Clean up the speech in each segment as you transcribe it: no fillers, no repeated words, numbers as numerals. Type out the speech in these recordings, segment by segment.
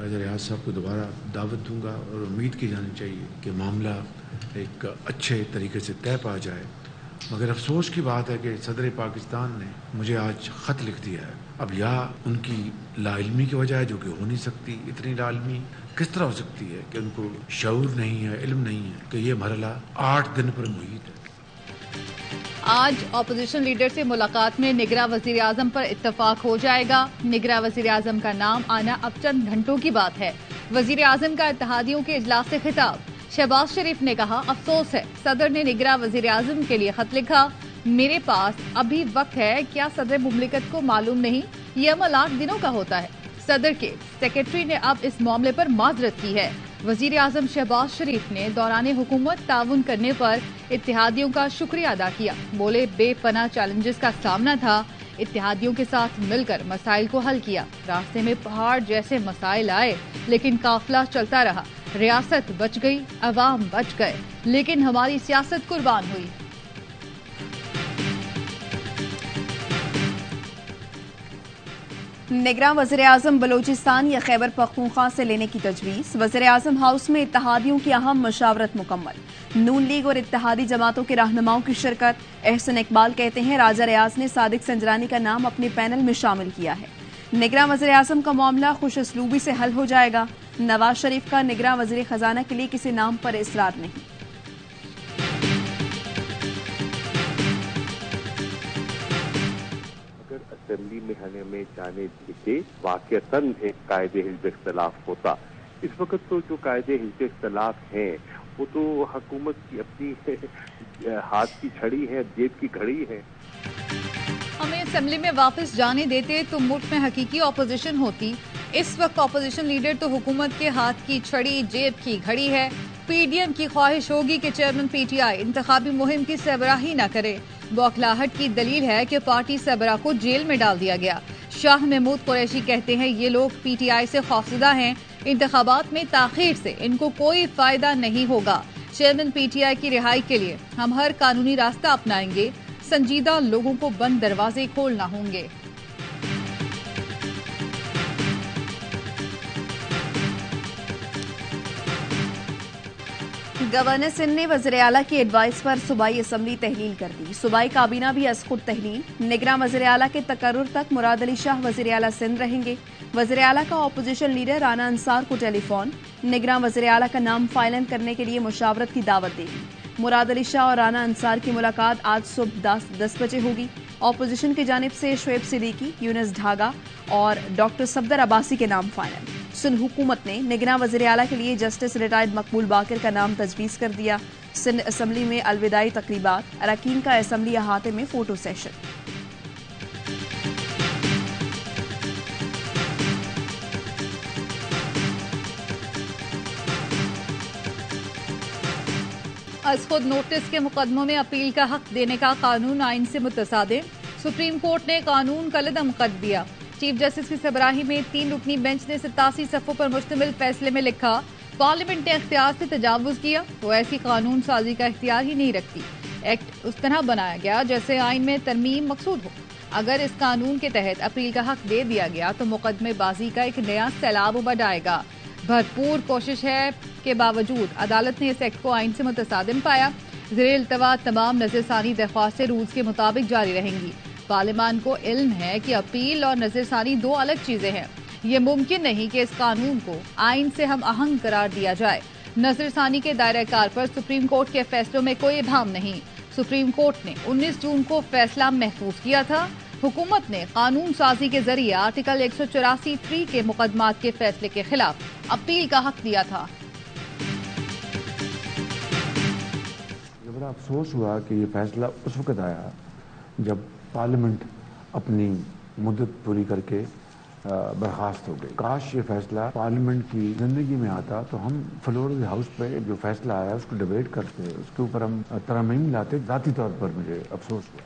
राजा रियाज साहब को दोबारा दावत दूंगा और उम्मीद की जानी चाहिए कि मामला एक अच्छे तरीके से तय पा जाए। मगर अफसोस की बात है कि सदर पाकिस्तान ने मुझे आज ख़त लिख दिया है। अब या उनकी लाइल्मी की वजह है, जो कि हो नहीं सकती, इतनी लाइल्मी किस तरह हो सकती है कि उनको शऊर नहीं है, इल्म नहीं है कि ये मरहला 8 दिन पर मुहीत है। आज अपोजिशन लीडर से मुलाकात में निगरां वजीर आजम पर इत्तफाक हो जाएगा। निगरां वजीर आजम का नाम आना अब चंद घंटों की बात है। वजीर आजम का इत्तेहादियों के इजलास से खिताब। शहबाज शरीफ ने कहा, अफसोस है सदर ने निगरां वजीर आजम के लिए खत लिखा। मेरे पास अभी वक्त है, क्या सदर मुमलिकत को मालूम नहीं ये अमल 8 दिनों का होता है। सदर के सेक्रेटरी ने अब इस मामले पर माजरत की है। वजीर आजम शहबाज शरीफ ने दौरान हुकूमत ताउन करने पर इत्तेहादियों का शुक्रिया अदा किया। बोले, बेपनाह चैलेंजेस का सामना था, इत्तेहादियों के साथ मिलकर मसाइल को हल किया। रास्ते में पहाड़ जैसे मसाइल आए लेकिन काफिला चलता रहा। रियासत बच गई, अवाम बच गए, लेकिन हमारी सियासत कुर्बान हुई। निगरां वज़ीर-ए-आज़म बलोचिस्तान या खैबर पख्तूनख्वा से लेने की तजवीज़। वज़ीर-ए-आज़म हाउस में इत्तेहादियों की अहम मशावरत मुकम्मल। नून लीग और इत्तेहादी जमातों के रहनुमाओं की शिरकत। एहसन इकबाल कहते हैं, राजा रियाज ने सादिक संजरानी का नाम अपने पैनल में शामिल किया है। निगरां वज़ीर-ए-आज़म का मामला खुश असलूबी से हल हो जाएगा। नवाज शरीफ का निगरां वज़ीर खजाना के लिए किसी नाम पर इसरार नहीं। असेंबली में हमें जाने देते वाक़तन एक कायदे हिज़्ब इख्तलाफ होता। इस वक्त तो जो कायदे हिज़्ब इख्तलाफ हैं वो तो हुकूमत की अपनी हाथ की छड़ी है, जेब की घड़ी है। हमें असेंबली में वापस जाने देते तो मुल्क में हकीकी अपोजिशन होती। इस वक्त अपोजिशन लीडर तो हुकूमत के हाथ की छड़ी, जेब की घड़ी है। पीडीएम की ख्वाहिश होगी कि चेयरमैन पीटीआई इंतखाबी मुहिम की सरबराही न करे। बौखलाहट की दलील है कि पार्टी सरबराह को जेल में डाल दिया गया। शाह महमूद कुरैशी कहते हैं, ये लोग पीटीआई से खौफजदा हैं। इंतखाबात में ताखीर से इनको कोई फायदा नहीं होगा। चेयरमैन पीटीआई की रिहाई के लिए हम हर कानूनी रास्ता अपनाएंगे। संजीदा लोगों को बंद दरवाजे खोलना होंगे। गवर्नर सिंध ने वज़ीर आला की एडवाइस पर सूबाई असम्बली तहलील कर दी। सूबाई काबीना भी असखुद तहलील। निगरां वज़ीर आला के तकर्रुर तक मुराद अली शाह वज़ीर आला सिंध रहेंगे। वज़ीर आला का अपोजिशन लीडर राना अंसार को टेलीफोन। निगरां वज़ीर आला का नाम फाइनल करने के लिए मुशावरत की दावत देगी। मुराद अली शाह और राना अंसार की मुलाकात आज सुबह 10 बजे होगी। अपोजिशन की जानिब से शुएब सिद्दीकी, यूनुस ढागा और डॉक्टर सफदर अब्बासी के नाम फाइनल। सिंध हुकूमत ने निगरां वज़ीर आला के लिए जस्टिस रिटायर्ड मकबूल बाकिर का नाम तजवीज़ कर दिया। सिंध असम्बली में अलविदाई तकरीबात। अरकान का असम्बली अहाते में फोटो सेशन। आज खुद नोटिस के मुकदमों में अपील का हक देने का कानून आइन से मुतसादिम। सुप्रीम कोर्ट ने कानून कलदम कर दिया। चीफ जस्टिस की सरबराही में 3 रुकनी बेंच ने 87 सफ़ों पर मुश्तमिल फैसले में लिखा, पार्लियामेंट ने इख्तियार से तजावुज किया, वो ऐसी कानून साजी का इख्तियार ही नहीं रखती। एक्ट उस तरह बनाया गया जैसे आइन में तरमीम मकसूद हो। अगर इस कानून के तहत अपील का हक दे दिया गया तो मुकदमेबाजी का एक नया सैलाब उमड़ आएगा। भरपूर कोशिश है के बावजूद अदालत ने इस एक्ट को आइन से मुतसादिम पाया। ज़ेरे इल्तवा तमाम नज़रसानी दरख्वास्तें रूल्स के मुताबिक जारी रहेंगी। पार्लियामान को इल्म है कि अपील और नज़रसानी 2 अलग चीजें हैं। ये मुमकिन नहीं कि इस कानून को आइन से हम आहंग करार दिया जाए। नज़रसानी के दायरा कार पर सुप्रीम कोर्ट के फैसलों में कोई इबाम नहीं। सुप्रीम कोर्ट ने 19 जून को फैसला महफूज किया था। हुकूमत ने कानून साजी के जरिए आर्टिकल 184(3) के मुकदमात के फैसले के खिलाफ अपील का हक दिया था। बड़ा अफसोस हुआ कि ये फैसला उस वक्त आया जब पार्लियामेंट अपनी मुद्दत पूरी करके बर्खास्त हो गई। काश ये फैसला पार्लियामेंट की जिंदगी में आता तो हम फ्लोर ऑफ द हाउस पे जो फैसला आया उसको डिबेट करते, उसके ऊपर हम तरमीम लाते। ज़ाती तौर पर मुझे अफसोस हुआ।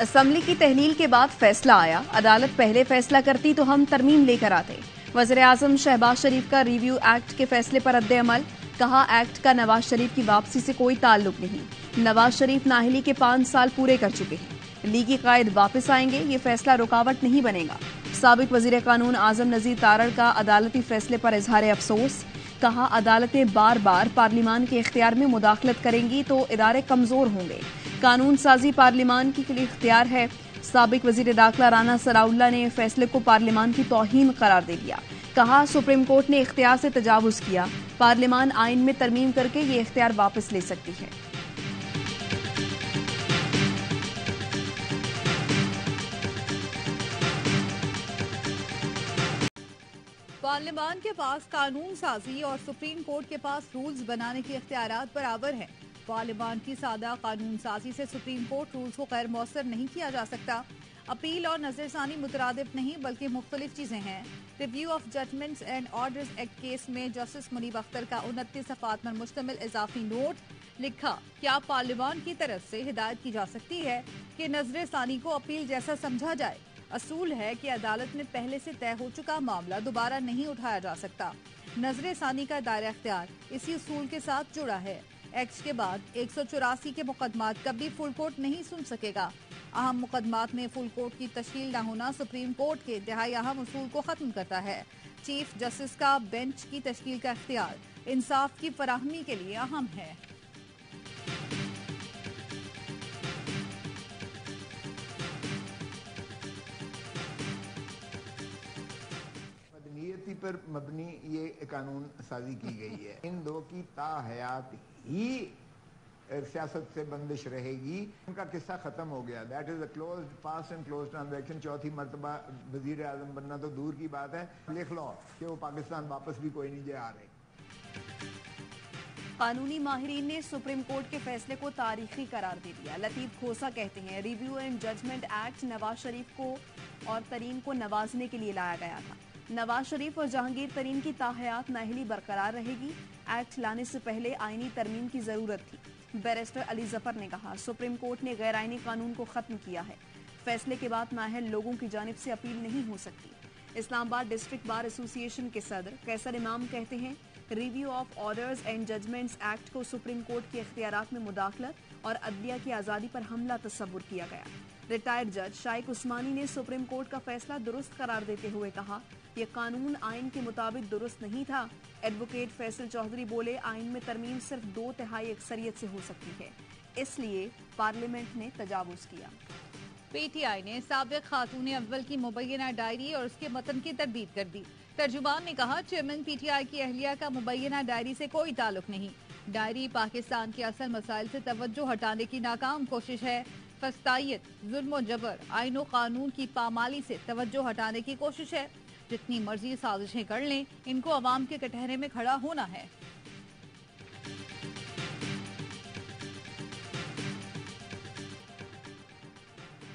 असम्बली की तहलील के बाद फैसला आया। अदालत पहले फैसला करती तो हम तरमीम लेकर आते। वज़ीर आज़म शहबाज शरीफ का रिव्यू एक्ट के फैसले पर रद्द अमल। कहा, एक्ट का नवाज शरीफ की वापसी से कोई ताल्लुक नहीं। नवाज शरीफ नाअहली के 5 साल पूरे कर चुके हैं। लीगी कायद वापस आएंगे, ये फैसला रुकावट नहीं बनेगा। سابق وزیر قانون اعظم نذیر تارڑ کا عدالتی فیصلے پر اظہار افسوس، کہا عدالتیں بار بار پارلیمان کے اختیار میں مداخلت کریں گی تو ادارے کمزور ہوں گے، قانون سازی پارلیمان کے لیے اختیار ہے۔ سابق وزیر داخلہ رانا ثناء اللہ نے فیصلے کو پارلیمان کی توہین قرار دے دیا، کہا سپریم کورٹ نے اختیار سے تجاوز کیا، پارلیمان آئین میں ترمیم کر کے یہ اختیار واپس لے سکتی ہے۔ پارلیمان کے پاس قانون سازی اور سپریم کورٹ کے پاس رولز بنانے کے اختیارات برابر ہیں۔ پارلیمان کی سادہ قانون سازی سے سپریم کورٹ رولز کو غیر مؤثر نہیں کیا جا سکتا۔ اپیل اور نظر ثانی مترادف نہیں بلکہ مختلف چیزیں ہیں۔ Review of judgments and orders act case میں جسٹس منیب اختر کا 29 صفحات پر مشتمل اضافی نوٹ لکھا، کیا پارلیمان کی طرف سے ہدایت کی جا سکتی ہے کہ نظر ثانی کو اپیل جیسا سمجھا جائے؟ اصول ہے کہ عدالت میں پہلے سے طے ہو چکا معاملہ دوبارہ نہیں اٹھایا جا سکتا۔ نظر ثانی کا دائرہ اختیار اسی اصول کے ساتھ جڑا ہے۔ ایکٹ کے بعد 184 کے مقدمات کبھی فل کورٹ نہیں سن سکے گا۔ اہم مقدمات میں فل کورٹ کی تشکیل نہ ہونا سپریم کورٹ کے انتہائی اہم اصول کو ختم کرتا ہے۔ چیف جسٹس کا بینچ کی تشکیل کا اختیار انصاف کی فراہمی کے لیے اہم ہے۔ مدنیتی پر مبنی یہ قانون سازی کی گئی ہے، ان دو کی تاحیات ہی سیاست سے بندش رہے گی۔ ان کا قصہ ختم ہو گیا، that is a closed past and closed transaction. چوتھی مرتبہ وزیر اعظم بننا تو دور کی بات ہے، لکھ لو کہ وہ پاکستان واپس بھی کوئی نہیں جا رہے۔ قانونی ماہرین نے سپریم کورٹ کے فیصلے کو تاریخی قرار دے دیا۔ لطیف کھوسا کہتے ہیں review and judgment act Nawaz Sharif کو اور ترین کو نوازنے کے لیے لایا گیا تھا۔ نواز شریف اور جہانگیر ترین کی تاحیات نااہلی برقرار رہے گی۔ ایکٹ لانے سے پہلے آئینی ترمیم کی ضرورت تھی۔ بیرسٹر علی ظفر نے کہا سپریم کورٹ نے غیر آئینی قانون کو ختم کیا ہے، فیصلے کے بعد نااہل لوگوں کی جانب سے اپیل نہیں ہو سکتی۔ اسلام آباد ڈسٹرکٹ بار ایسوسی ایشن کے صدر قیصر امام کہتے ہیں review of orders and judgments act کو سپریم کورٹ کے اختیارات میں مداخلت اور عدلیہ کی آزادی پر حملہ تصور کیا گیا۔ ریٹائرڈ جج شائق عثمانی نے سپریم کورٹ کا فیصلہ درست قرار دیتے ہوئے کہا یہ قانون آئین کے مطابق درست نہیں تھا۔ ایڈوکیٹ فیصل چودھری بولے آئین میں ترمیم صرف 2/3 اکثریت سے ہو سکتی ہے، اس لیے پارلیمنٹ نے تجاوز کیا۔ پی ٹی آئی نے سابق خاتون اول کی مبینہ ڈائری اور اس کے متن کی تردید کر دی۔ ترجمان نے کہا چیئرمین پی ٹی آئی کی اہلیہ کا مبینہ ڈائری سے کوئی تعلق نہیں۔ ڈائری پاکستان کے اصل مسائل سے توجہ ہٹانے کی ناکام کوشش ہے۔ فسطائیت، ظلم و جبر، آئین و قانون کی پامالی سے توجہ ہٹانے کی کوشش ہے۔ جتنی مرضی سازشیں کر لیں، ان کو عوام کے کٹہرے میں کھڑا ہونا ہے۔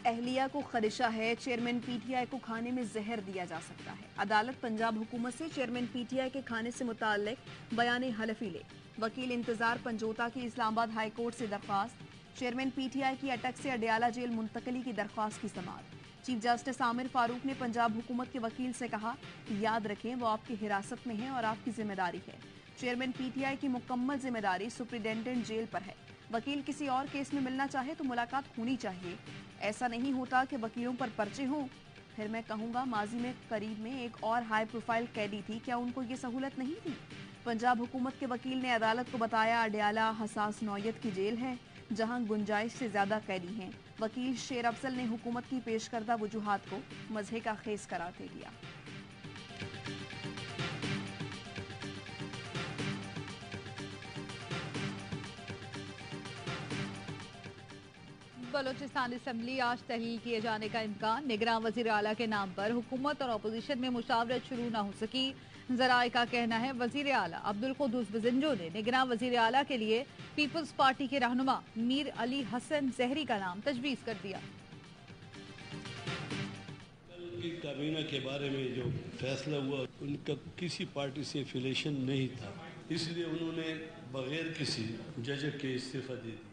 اہلیہ کو خدشہ ہے چیئرمین پی ٹی آئی کو کھانے میں زہر دیا جا سکتا ہے۔ عدالت پنجاب حکومت سے چیئرمین پی ٹی آئی کے کھانے سے متعلق بیان حلفی لے۔ وکیل انتظار پنجوتا کی اسلام آباد ہائی کورٹ سے درخواست۔ چیئرمین پی ٹی آئی کی اٹک سے اڈیالہ جیل منتقلی کی درخواست کی سماعت۔ چیف جسٹس عامر فاروق نے پنجاب حکومت کے وکیل سے کہا یاد رکھیں وہ آپ کی حراست میں ہیں اور آپ کی ذمہ داری ہے۔ چیئرمین پی ٹی آئی کی مکمل ذمہ داری سپرنٹینڈنٹ جیل پر ہے۔ وکیل کسی اور کیس میں ملنا چاہے تو ملاقات ہونی چاہیے، ایسا نہیں ہوتا کہ وکیلوں پر پرچے ہوں۔ پھر میں کہوں گا ماضی میں قریب میں ایک اور ہائی پروفائل قیدی تھی، کیا ان کو یہ سہولت نہیں تھی؟ پنجاب حکومت کے وکیل نے عدالت کو بتایا اڈیالہ حساس نوعیت کی جیل ہے جہاں گنجائش سے زیادہ قیدی ہیں۔ وکیل شیر افضل نے حکومت کی پیش کردہ وجوہات کو مضحکہ کا خیز قرار دے دیا۔ بلوچستان اسمبلی آج تحلیل کیے جانے کا امکان۔ نگراں وزیر اعلیٰ کے نام پر حکومت اور اپوزیشن میں مشاورت شروع نہ ہو سکی۔ ذرائع کا کہنا ہے وزیر اعلیٰ عبدالقدوس بزنجو نے نگراں وزیر اعلیٰ کے لیے پیپلز پارٹی کے رہنما میر علی حسن زہری کا نام تجویز کر دیا۔ کل کی کابینہ کے بارے میں جو فیصلہ ہوا ان کا کسی پارٹی سے افیلیشن نہیں تھا، اس لیے انہوں نے بغیر کسی جج کے استعفیٰ دے دی۔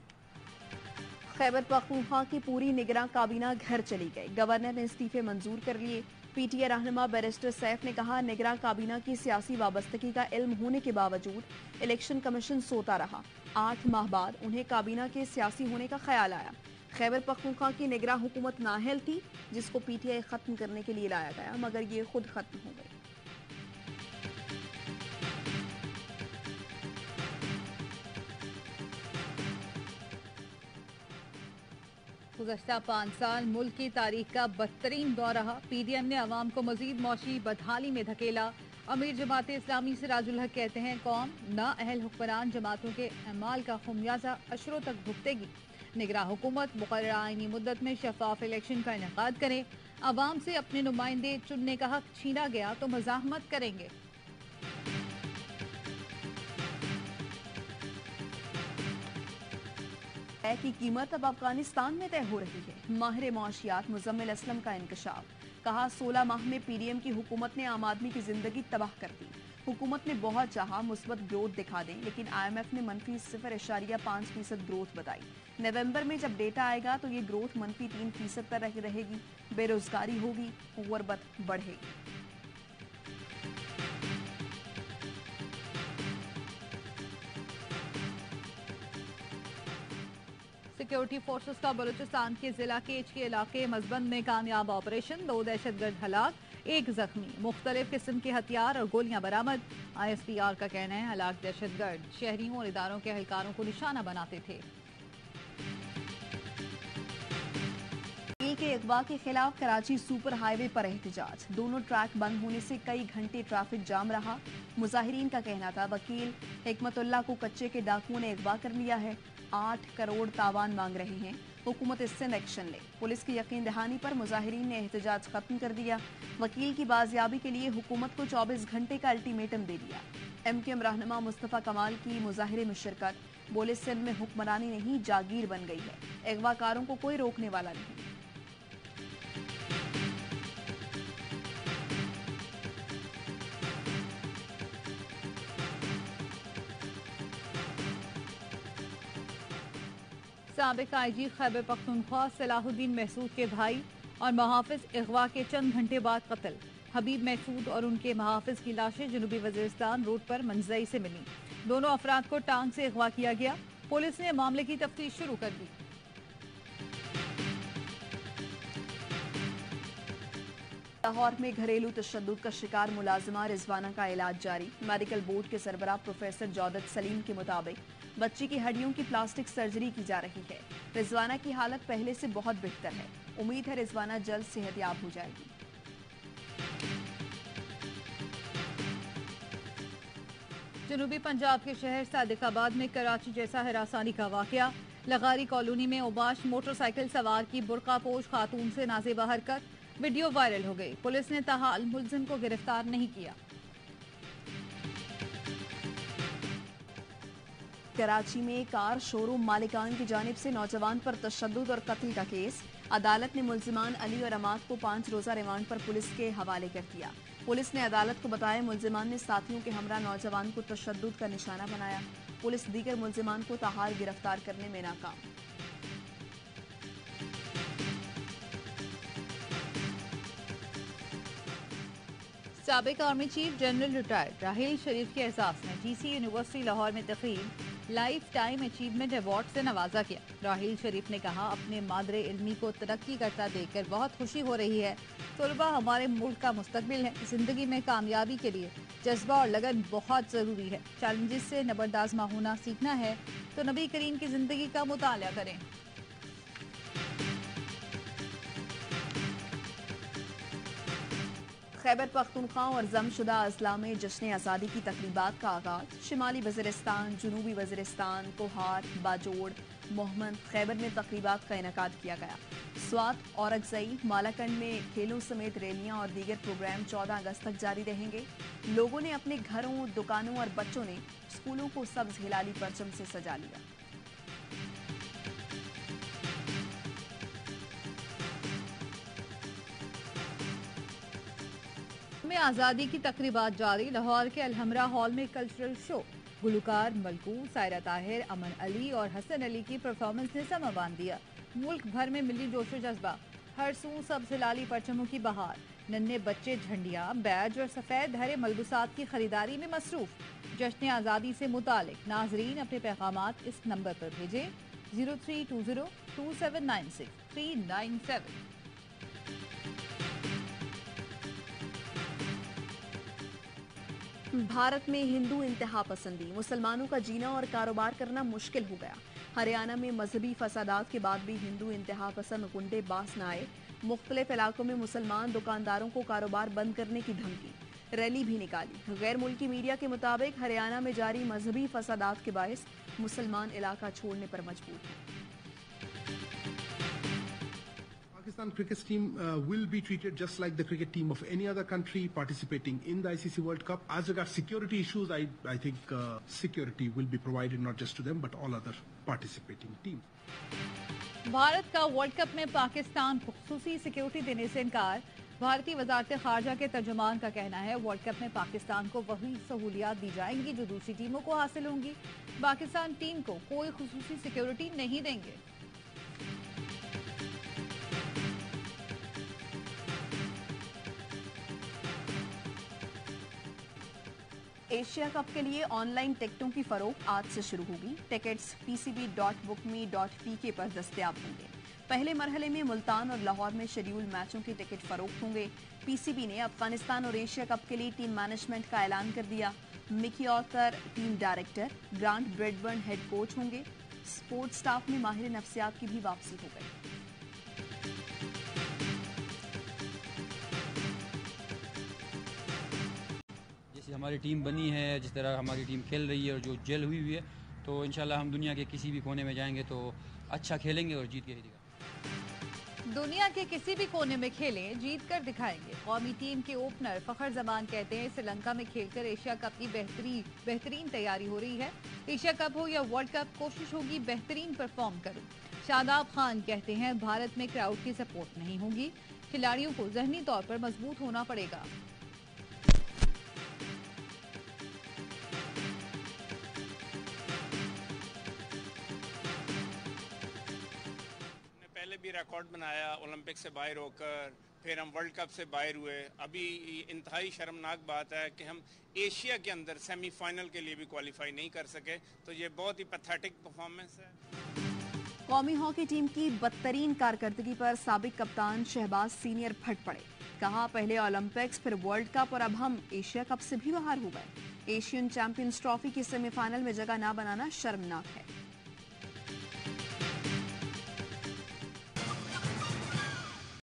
خیبر پختونخوا کی پوری نگراں کابینہ گھر چلی گئی، گورنر نے استعفے منظور کر لیے۔ پی ٹی آئی رہنما بیرسٹر سیف نے کہا نگراں کابینہ کی سیاسی وابستگی کا علم ہونے کے باوجود الیکشن کمیشن سوتا رہا۔ 8 ماہ بعد انہیں کابینہ کے سیاسی ہونے کا خیال آیا۔ खैबर पख्तूनख्वा की निगरां हुकूमत नाअहल थी, जिसको पीटीआई खत्म करने के लिए लाया गया, मगर ये खुद खत्म हो गई। गुज़श्ता 5 साल मुल्क की तारीख का बदतरीन दौर रहा। पीडीएम ने अवाम को मजीद मौशी बदहाली में धकेला। अमीर जमात इस्लामी सिराजुल हक कहते हैं, कौम नाअहल हुक्मरान जमातों के अमाल का खुमियाजा अशरों तक भुगतेगी। निगरां हुकूमत मुकर्रर आईनी मुद्दत में शफाफ इलेक्शन का इनेकाद करे। अवाम से अपने नुमाइंदे चुनने का हक छीना गया तो मज़ाहमत करेंगे। की कीमत अब अफगानिस्तान में तय हो रही है। माहिर मुआशियात मुजम्मिल असलम का इंकशाफ, कहा 16 माह में पीडीएम की हुकूमत ने आम आदमी की जिंदगी तबाह कर दी। हुकूमत ने बहुत चाहा मुस्बत ग्रोथ दिखा दें, लेकिन IMF ने मनफी 0.5% ग्रोथ बताई। नवंबर में जब डेटा आएगा तो ये ग्रोथ मनफी 3% पर रहेगी। बेरोजगारी होगी, गुर्बत बढ़ेगी। सिक्योरिटी फोर्सेस का बलूचिस्तान के जिला केच के इलाके मजबंद में कामयाब ऑपरेशन, 2 दहशतगर्द हलाक, 1 जख्मी, मुख्तलिफ किस्म के हथियार और गोलियां बरामद। ISPR का कहना है, हलाक दहशतगर्द शहरियों और इदारों के एहलकारों को निशाना बनाते थे। के अगवा के खिलाफ कराची सुपर हाईवे पर एहतजाज, दोनों ट्रैक बंद होने से कई घंटे ट्रैफिक जाम रहा। मुजाहिरीन का कहना था, वकील हिकमतुल्लाह को कच्चे के डाकुओं ने अगवा कर लिया है, 8 करोड़ तावान मांग रहे हैं, हुकूमत सिंध एक्शन ले। पुलिस की यकीन दहानी पर मुजाहिरीन ने एहतजाज खत्म कर दिया। वकील की बाजियाबी के लिए हुकूमत को 24 घंटे का अल्टीमेटम दे दिया। MKM रहनुमा मुस्तफा कमाल की मुजाहिरे में शिरकत, बोले सिंध में हुक्मरानी नहीं जागीर बन गई है, अगवाकारों को कोई रोकने वाला नहीं। साबिक IG खैबर पख्तूनख्वा सलाहुद्दीन महसूद के भाई और मुहाफिज अगवा के चंद घंटे बाद कत्ल। हबीब महसूद और उनके मुहाफिज की लाशें जनूबी वजीरिस्तान रोड पर मंजई से मिली। दोनों अफराद को टांग से अगवा किया गया। पुलिस ने मामले की तफ्तीश शुरू कर दी। लाहौर में घरेलू तशद्दुद का शिकार मुलाजिमा रिजवाना का इलाज जारी। मेडिकल बोर्ड के सरबराह प्रोफेसर जौदत सलीम के मुताबिक बच्ची की हड्डियों की प्लास्टिक सर्जरी की जा रही है। रिजवाना की हालत पहले से बहुत बेहतर है। उम्मीद है रिजवाना जल्द सेहतयाब हो जाएगी। जनूबी पंजाब के शहर सादिकाबाद में कराची जैसा हरासानी का वाकया। लगारी कॉलोनी में ओबाश मोटरसाइकिल सवार की बुर्कापोश खातून से नाज़ेबा हरकत, वीडियो वायरल हो गई। पुलिस ने ताहाल मुलजिम को गिरफ्तार नहीं किया। कराची में कार शोरूम मालिकान की जानिब से नौजवान पर तशद्दुद और कत्ल का केस। अदालत ने मुलजिमान अली और अमाद को 5 रोजा रिमांड पर पुलिस के हवाले कर दिया। पुलिस ने अदालत को बताया, मुलजिमान ने साथियों के हमरा नौजवान को तशद्दुद का निशाना बनाया। पुलिस दीगर मुलजिमान को ताहाल गिरफ्तार करने में नाकाम। साबिक आर्मी चीफ जनरल रिटायर्ड राहील शरीफ के एहसास में GC यूनिवर्सिटी लाहौर में तकरीब लाइफ टाइम अचीवमेंट अवार्ड से नवाजा किया। राहील शरीफ ने कहा, अपने मादरे इल्मी को तरक्की करता देखकर बहुत खुशी हो रही है। तलबा हमारे मुल्क का मुस्तकबिल है। जिंदगी में कामयाबी के लिए जज्बा और लगन बहुत जरूरी है। चैलेंजेस से नबरदाज़ होना सीखना है तो नबी करीम की जिंदगी का मुताला करें। खैबर पख्तूनख्वा और जमशुदा अजला में जश्न आज़ादी की तकरीबात का आगाज। शिमाली वज़ीरिस्तान, जनूबी वज़ीरिस्तान, कोहाट, बाजोड़, मोहम्मद खैबर में तकरीबात का इनेकाद किया गया। स्वात, औरकजई, मालाकंड में खेलों समेत रैलियां और दीगर प्रोग्राम 14 अगस्त तक जारी रहेंगे। लोगों ने अपने घरों, दुकानों और बच्चों ने स्कूलों को सब्ज हिलाली परचम से सजा लिया। में आज़ादी की तकरीबात जारी। लाहौर के अलहमरा हॉल में कल्चरल शो, गुलकार मलकू, सायरा ताहिर, अमन अली और हसन अली की परफॉर्मेंस ने समा बांध दिया। मुल्क भर में मिली जोशो जज्बा, हर सू सब्ज हिलाली परचमों की बहार। नन्हे बच्चे झंडियां, बैज और सफेद हरे मलबूसात की खरीदारी में मसरूफ। जश्न आज़ादी से मुतालिक नाजरीन अपने पैगामात इस नंबर पर भेजें 03202796 भारत में हिंदू इंतहा पसंदी, मुसलमानों का जीना और कारोबार करना मुश्किल हो गया। हरियाणा में मजहबी फसादात के बाद भी हिंदू इंतहा पसंद गुंडे बास न आए। मुख्तलिफ इलाकों में मुसलमान दुकानदारों को कारोबार बंद करने की धमकी, रैली भी निकाली। गैर मुल्की मीडिया के मुताबिक हरियाणा में जारी मजहबी फसादात के बायस मुसलमान इलाका छोड़ने पर मजबूर हैं। Pakistan cricket team will be treated just like the cricket team of any other country participating in the ICC World Cup. As regards security issues, I think security will be provided not just to them but all other participating teams. Bharat का world cup में पाकिस्तान को खुसूसी security देने से इनकार। भारतीय वजारत खारजा के तर्जुमान का कहना है वर्ल्ड कप में पाकिस्तान को वही सहूलियात दी जाएंगी जो दूसरी टीमों को हासिल होंगी। पाकिस्तान टीम को कोई खुसूसी सिक्योरिटी नहीं देंगे। एशिया कप के लिए ऑनलाइन टिकटों की फरोख्त आज से शुरू होगी। टिकट्स pcb.bookme.pk पर दस्तयाब होंगे। पहले मरहले में मुल्तान और लाहौर में शेड्यूल मैचों के टिकट फरोख्त होंगे। पीसीबी ने अफगानिस्तान और एशिया कप के लिए टीम मैनेजमेंट का ऐलान कर दिया। Mickey Arthur team director, Grant Bradburn head coach होंगे। स्पोर्ट्स स्टाफ में माहिर नफ्सियात की भी वापसी हो गई। जैसे हमारी टीम बनी है, जिस तरह हमारी टीम खेल रही है और जो जेल हुई है, तो इंशाल्लाह हम दुनिया के किसी भी कोने में जाएंगे तो अच्छा खेलेंगे और जीत के ही दिखाएंगे। दुनिया के किसी भी कोने में खेलें, जीत कर दिखाएंगे। कौमी टीम के ओपनर फखर जमान कहते हैं श्रीलंका में खेलकर एशिया कप की बेहतरीन तैयारी हो रही है। एशिया कप हो या वर्ल्ड कप, कोशिश होगी बेहतरीन परफॉर्म करूं। शादाब खान कहते हैं भारत में क्राउड की सपोर्ट नहीं होगी, खिलाड़ियों को जहनी तौर पर मजबूत होना पड़ेगा। पहले भी रिकॉर्ड बनाया ओलंपिक से बाहर होकर, फिर हम वर्ल्ड कप से बाहर हुए। अभी इंतहाई शर्मनाक बात है कि हम एशिया के अंदर सेमीफाइनल के लिए भी क्वालिफाई नहीं कर सके, तो ये बहुत ही पैथेटिक परफॉर्मेंस है। कौमी हॉकी टीम की बदतरीन कारकर्दगी पर साबिक कप्तान शहबाज सीनियर फट पड़े। कहा पहले ओलंपिक्स, फिर वर्ल्ड कप और अब हम एशिया कप से भी बाहर हो गए। एशियन चैंपियंस ट्रॉफी की सेमीफाइनल में जगह न बनाना शर्मनाक है।